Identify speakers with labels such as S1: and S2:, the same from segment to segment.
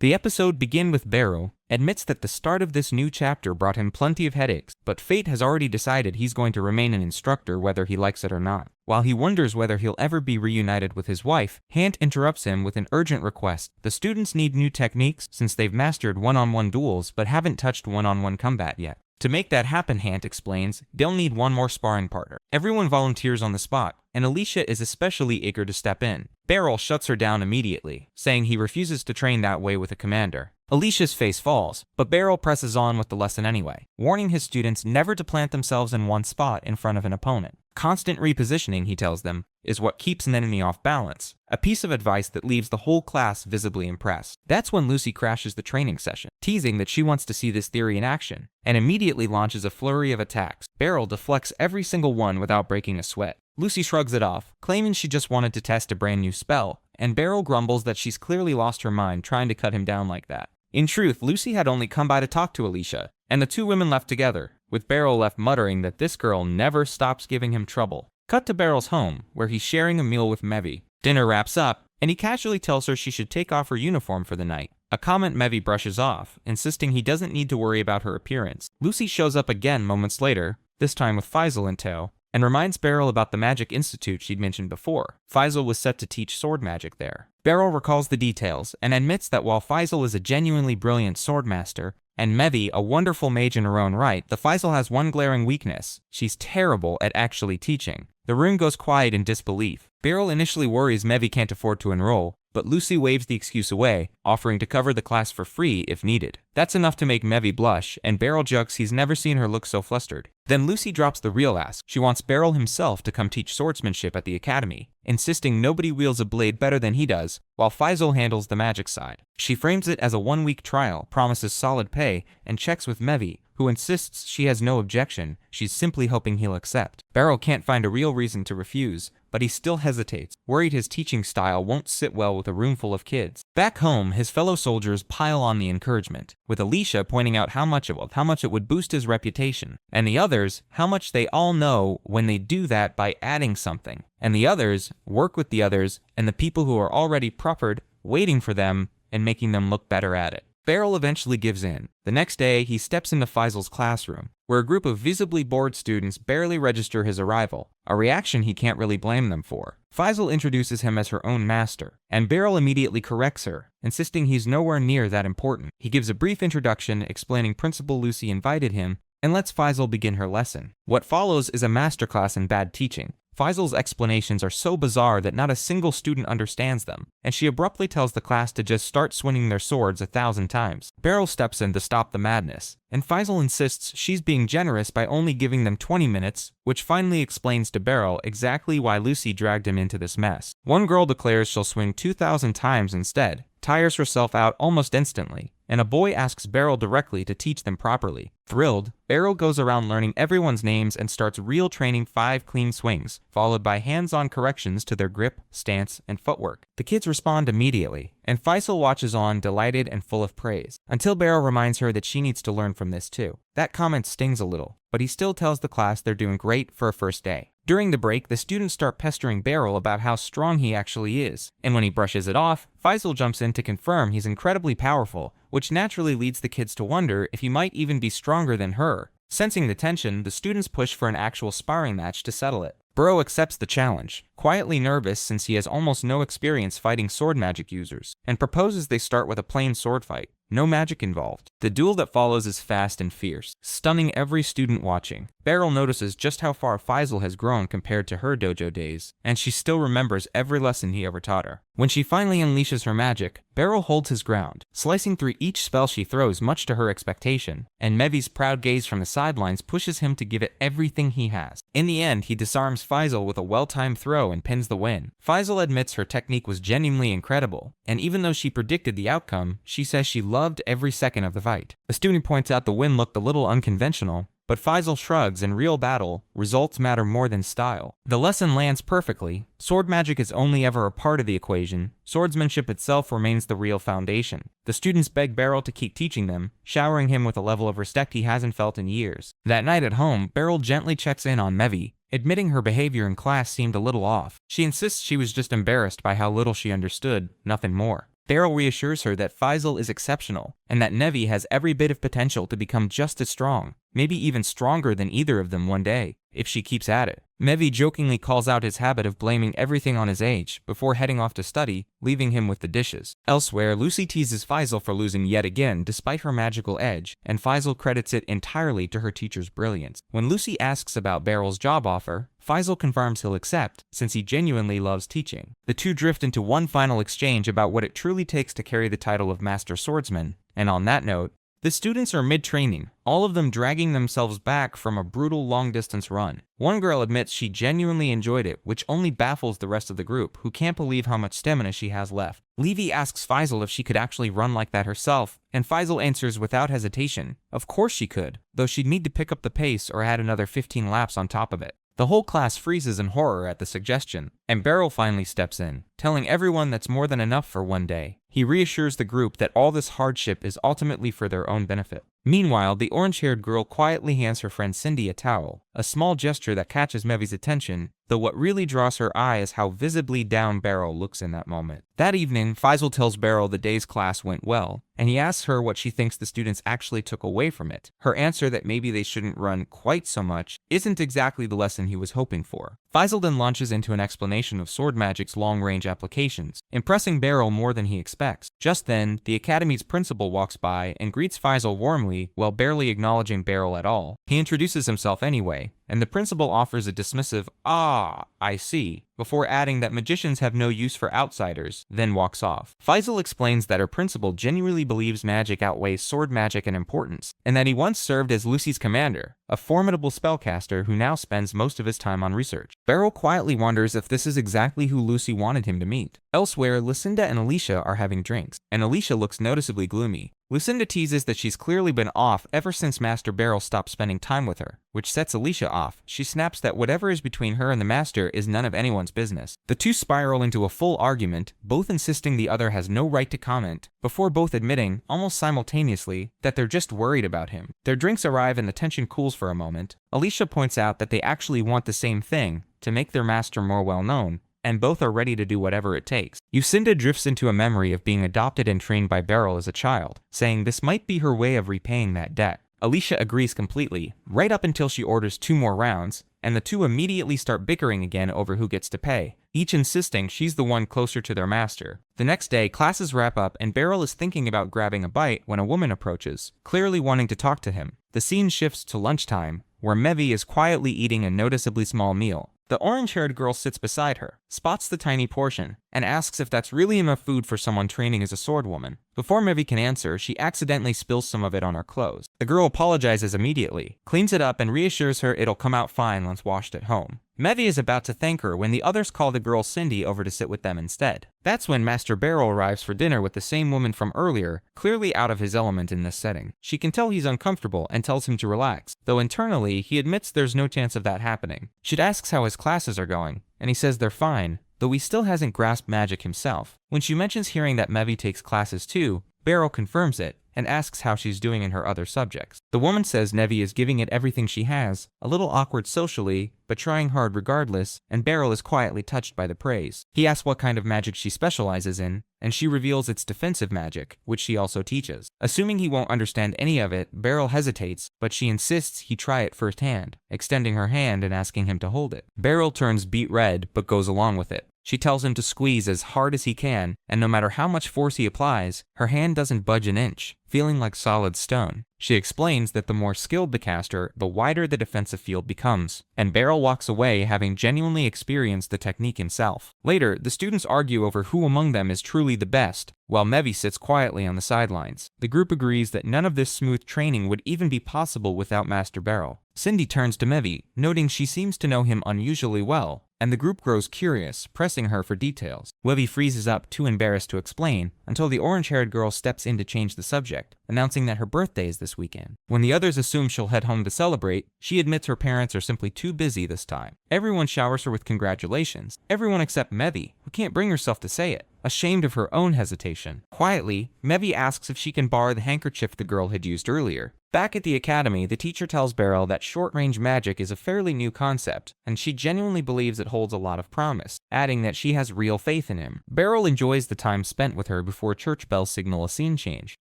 S1: The episode begins with Beryl admits that the start of this new chapter brought him plenty of headaches, but fate has already decided he's going to remain an instructor whether he likes it or not. While he wonders whether he'll ever be reunited with his wife, Hant interrupts him with an urgent request. The students need new techniques since they've mastered one-on-one duels but haven't touched one-on-one combat yet. To make that happen, Hant explains, they'll need one more sparring partner. Everyone volunteers on the spot, and Alicia is especially eager to step in. Beryl shuts her down immediately, saying he refuses to train that way with a commander. Alicia's face falls, but Beryl presses on with the lesson anyway, warning his students never to plant themselves in one spot in front of an opponent. Constant repositioning, he tells them, is what keeps an enemy off balance, a piece of advice that leaves the whole class visibly impressed. That's when Lucy crashes the training session, teasing that she wants to see this theory in action, and immediately launches a flurry of attacks. Beryl deflects every single one without breaking a sweat. Lucy shrugs it off, claiming she just wanted to test a brand new spell, and Beryl grumbles that she's clearly lost her mind trying to cut him down like that. In truth, Lucy had only come by to talk to Alicia, and the two women left together, with Beryl left muttering that this girl never stops giving him trouble. Cut to Beryl's home, where he's sharing a meal with Mevi. Dinner wraps up, and he casually tells her she should take off her uniform for the night, a comment Mevi brushes off, insisting he doesn't need to worry about her appearance. Lucy shows up again moments later, this time with Faisal in tow, and reminds Beryl about the Magic Institute she'd mentioned before. Faisal was set to teach sword magic there. Beryl recalls the details and admits that while Faisal is a genuinely brilliant swordmaster, and Mevi a wonderful mage in her own right, the Faisal has one glaring weakness. She's terrible at actually teaching. The room goes quiet in disbelief. Beryl initially worries Mevi can't afford to enroll, but Lucy waves the excuse away, offering to cover the class for free if needed. That's enough to make Mevi blush, and Beryl jokes he's never seen her look so flustered. Then Lucy drops the real ask. She wants Beryl himself to come teach swordsmanship at the academy, insisting nobody wields a blade better than he does, while Faisal handles the magic side. She frames it as a one-week trial, promises solid pay, and checks with Mevi, who insists she has no objection, she's simply hoping he'll accept. Beryl can't find a real reason to refuse, but he still hesitates, worried his teaching style won't sit well with a room full of kids. Back home, his fellow soldiers pile on the encouragement, with Alicia pointing out how much it would boost his reputation, and the others how much they all know when they do that by adding something, and the others work with the others and the people who are already proffered, waiting for them and making them look better at it. Beryl eventually gives in. The next day, he steps into Faisal's classroom, where a group of visibly bored students barely register his arrival, a reaction he can't really blame them for. Faisal introduces him as her own master, and Beryl immediately corrects her, insisting he's nowhere near that important. He gives a brief introduction explaining Principal Lucy invited him, and lets Faisal begin her lesson. What follows is a masterclass in bad teaching. Faisal's explanations are so bizarre that not a single student understands them, and she abruptly tells the class to just start swinging their swords 1,000 times. Beryl steps in to stop the madness, and Faisal insists she's being generous by only giving them 20 minutes, which finally explains to Beryl exactly why Lucy dragged him into this mess. One girl declares she'll swing 2,000 times instead, tires herself out almost instantly, and a boy asks Beryl directly to teach them properly. Thrilled, Beryl goes around learning everyone's names and starts real training 5 clean swings, followed by hands-on corrections to their grip, stance, and footwork. The kids respond immediately, and Faisal watches on, delighted and full of praise, until Beryl reminds her that she needs to learn from this too. That comment stings a little, but he still tells the class they're doing great for a first day. During the break, the students start pestering Beryl about how strong he actually is, and when he brushes it off, Faisal jumps in to confirm he's incredibly powerful, which naturally leads the kids to wonder if he might even be stronger than her. Sensing the tension, the students push for an actual sparring match to settle it. Bro accepts the challenge, quietly nervous since he has almost no experience fighting sword magic users, and proposes they start with a plain sword fight. No magic involved. The duel that follows is fast and fierce, stunning every student watching. Beryl notices just how far Faisal has grown compared to her dojo days, and she still remembers every lesson he ever taught her. When she finally unleashes her magic, Beryl holds his ground, slicing through each spell she throws much to her expectation, and Mevi's proud gaze from the sidelines pushes him to give it everything he has. In the end, he disarms Faisal with a well-timed throw and pins the win. Faisal admits her technique was genuinely incredible, and even though she predicted the outcome, she says she loved every second of the fight. A student points out the win looked a little unconventional, but Faisal shrugs. In real battle, results matter more than style. The lesson lands perfectly. Sword magic is only ever a part of the equation. Swordsmanship itself remains the real foundation. The students beg Beryl to keep teaching them, showering him with a level of respect he hasn't felt in years. That night at home, Beryl gently checks in on Mevi, admitting her behavior in class seemed a little off. She insists she was just embarrassed by how little she understood, nothing more. Beryl reassures her that Faisal is exceptional, and that Nevi has every bit of potential to become just as strong, maybe even stronger than either of them one day, if she keeps at it. Nevi jokingly calls out his habit of blaming everything on his age, before heading off to study, leaving him with the dishes. Elsewhere, Lucy teases Faisal for losing yet again despite her magical edge, and Faisal credits it entirely to her teacher's brilliance. When Lucy asks about Beryl's job offer, Faisal confirms he'll accept, since he genuinely loves teaching. The two drift into one final exchange about what it truly takes to carry the title of Master Swordsman, and on that note, the students are mid-training, all of them dragging themselves back from a brutal long-distance run. One girl admits she genuinely enjoyed it, which only baffles the rest of the group, who can't believe how much stamina she has left. Levy asks Faisal if she could actually run like that herself, and Faisal answers without hesitation, of course she could, though she'd need to pick up the pace or add another 15 laps on top of it. The whole class freezes in horror at the suggestion, and Beryl finally steps in, telling everyone that's more than enough for one day. He reassures the group that all this hardship is ultimately for their own benefit. Meanwhile, the orange-haired girl quietly hands her friend Cindy a towel, a small gesture that catches Mevi's attention, though what really draws her eye is how visibly down Beryl looks in that moment. That evening, Faisal tells Beryl the day's class went well, and he asks her what she thinks the students actually took away from it. Her answer that maybe they shouldn't run quite so much isn't exactly the lesson he was hoping for. Faisal then launches into an explanation of sword magic's long-range applications, impressing Beryl more than he expects. Just then, the academy's principal walks by and greets Faisal warmly while barely acknowledging Beryl at all. He introduces himself anyway, and the principal offers a dismissive, "Ah, I see," before adding that magicians have no use for outsiders, then walks off. Faisal explains that her principal genuinely believes magic outweighs sword magic in importance, and that he once served as Lucy's commander, a formidable spellcaster who now spends most of his time on research. Beryl quietly wonders if this is exactly who Lucy wanted him to meet. Elsewhere, Lucinda and Alicia are having drinks, and Alicia looks noticeably gloomy. Lucinda teases that she's clearly been off ever since Master Beryl stopped spending time with her, which sets Alicia off. She snaps that whatever is between her and the Master is none of anyone's business. The two spiral into a full argument, both insisting the other has no right to comment, before both admitting, almost simultaneously, that they're just worried about him. Their drinks arrive and the tension cools for a moment. Alicia points out that they actually want the same thing, to make their master more well-known, and both are ready to do whatever it takes. Lucinda drifts into a memory of being adopted and trained by Beryl as a child, saying this might be her way of repaying that debt. Alicia agrees completely, right up until she orders 2 more rounds, and the two immediately start bickering again over who gets to pay, each insisting she's the one closer to their master. The next day, classes wrap up and Beryl is thinking about grabbing a bite when a woman approaches, clearly wanting to talk to him. The scene shifts to lunchtime, where Mevi is quietly eating a noticeably small meal. The orange-haired girl sits beside her, spots the tiny portion, and asks if that's really enough food for someone training as a swordwoman. Before Mevi can answer, she accidentally spills some of it on her clothes. The girl apologizes immediately, cleans it up, and reassures her it'll come out fine once washed at home. Mevi is about to thank her when the others call the girl Cindy over to sit with them instead. That's when Master Beryl arrives for dinner with the same woman from earlier, clearly out of his element in this setting. She can tell he's uncomfortable and tells him to relax, though internally he admits there's no chance of that happening. She asks how his classes are going, and he says they're fine, though he still hasn't grasped magic himself. When she mentions hearing that Mevi takes classes too, Beryl confirms it, and asks how she's doing in her other subjects. The woman says Nevi is giving it everything she has, a little awkward socially, but trying hard regardless, and Beryl is quietly touched by the praise. He asks what kind of magic she specializes in, and she reveals it's defensive magic, which she also teaches. Assuming he won't understand any of it, Beryl hesitates, but she insists he try it firsthand, extending her hand and asking him to hold it. Beryl turns beet red, but goes along with it. She tells him to squeeze as hard as he can, and no matter how much force he applies, her hand doesn't budge an inch, feeling like solid stone. She explains that the more skilled the caster, the wider the defensive field becomes, and Beryl walks away having genuinely experienced the technique himself. Later, the students argue over who among them is truly the best, while Mevi sits quietly on the sidelines. The group agrees that none of this smooth training would even be possible without Master Beryl. Cindy turns to Mevi, noting she seems to know him unusually well, and the group grows curious, pressing her for details. Mevi freezes up, too embarrassed to explain, until the orange-haired girl steps in to change the subject, announcing that her birthday is this weekend. When the others assume she'll head home to celebrate, she admits her parents are simply too busy this time. Everyone showers her with congratulations, everyone except Mevi, who can't bring herself to say it, ashamed of her own hesitation. Quietly, Mevi asks if she can borrow the handkerchief the girl had used earlier. Back at the academy, the teacher tells Beryl that short-range magic is a fairly new concept, and she genuinely believes it holds a lot of promise, adding that she has real faith in him. Beryl enjoys the time spent with her before church bells signal a scene change.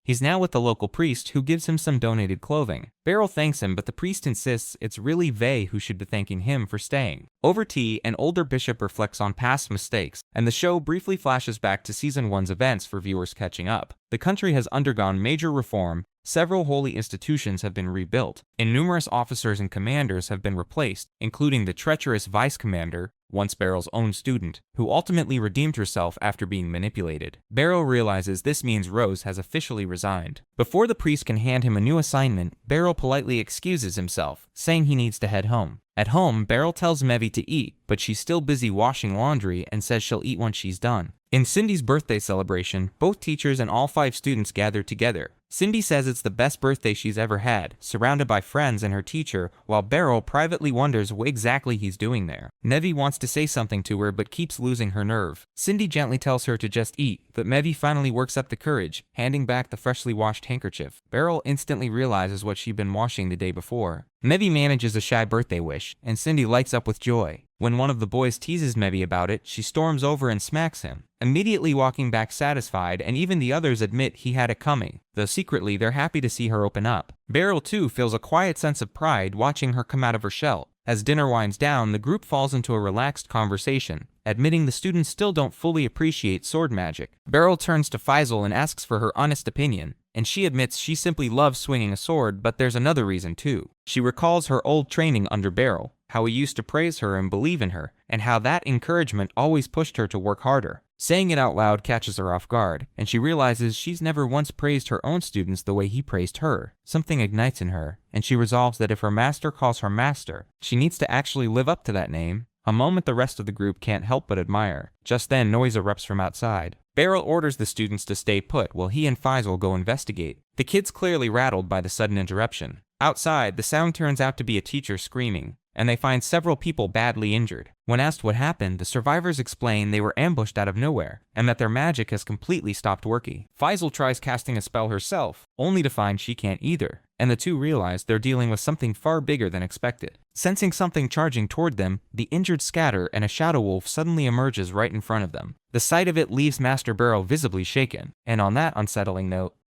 S1: He's now with the local priest, who gives him some donated clothing. Beryl thanks him, but the priest insists it's really they who should be thanking him for staying. Over tea, an older bishop reflects on past mistakes, and the show briefly flashes back to Season 1's events for viewers catching up. The country has undergone major reform, several holy institutions have been rebuilt, and numerous officers and commanders have been replaced, including the treacherous vice commander, once Beryl's own student, who ultimately redeemed herself after being manipulated. Beryl realizes this means Rose has officially resigned. Before the priest can hand him a new assignment, Beryl politely excuses himself, saying he needs to head home. At home, Beryl tells Mevi to eat, but she's still busy washing laundry and says she'll eat once she's done. In Cindy's birthday celebration, both teachers and all 5 students gather together. Cindy says it's the best birthday she's ever had, surrounded by friends and her teacher, while Beryl privately wonders what exactly he's doing there. Mevi wants to say something to her but keeps losing her nerve. Cindy gently tells her to just eat, but Mevi finally works up the courage, handing back the freshly washed handkerchief. Beryl instantly realizes what she'd been washing the day before. Mevi manages a shy birthday wish, and Cindy lights up with joy. When one of the boys teases Mevi about it, she storms over and smacks him, immediately walking back satisfied, and even the others admit he had it coming, though secretly they're happy to see her open up. Beryl too feels a quiet sense of pride watching her come out of her shell. As dinner winds down, the group falls into a relaxed conversation, admitting the students still don't fully appreciate sword magic. Beryl turns to Faisal and asks for her honest opinion, and she admits she simply loves swinging a sword, but there's another reason too. She recalls her old training under Beryl, how he used to praise her and believe in her, and how that encouragement always pushed her to work harder. Saying it out loud catches her off guard, and she realizes she's never once praised her own students the way he praised her. Something ignites in her, and she resolves that if her master calls her master, she needs to actually live up to that name, a moment the rest of the group can't help but admire. Just then, noise erupts from outside. Beryl orders the students to stay put while he and Faisal go investigate. The kids clearly rattled by the sudden interruption. Outside, the sound turns out to be a teacher screaming, and they find several people badly injured. When asked what happened, the survivors explain they were ambushed out of nowhere, and that their magic has completely stopped working. Faisal tries casting a spell herself, only to find she can't either, and the two realize they're dealing with something far bigger than expected. Sensing something charging toward them, the injured scatter and a shadow wolf suddenly emerges right in front of them. The sight of it leaves Master Beryl visibly shaken, and on that unsettling note,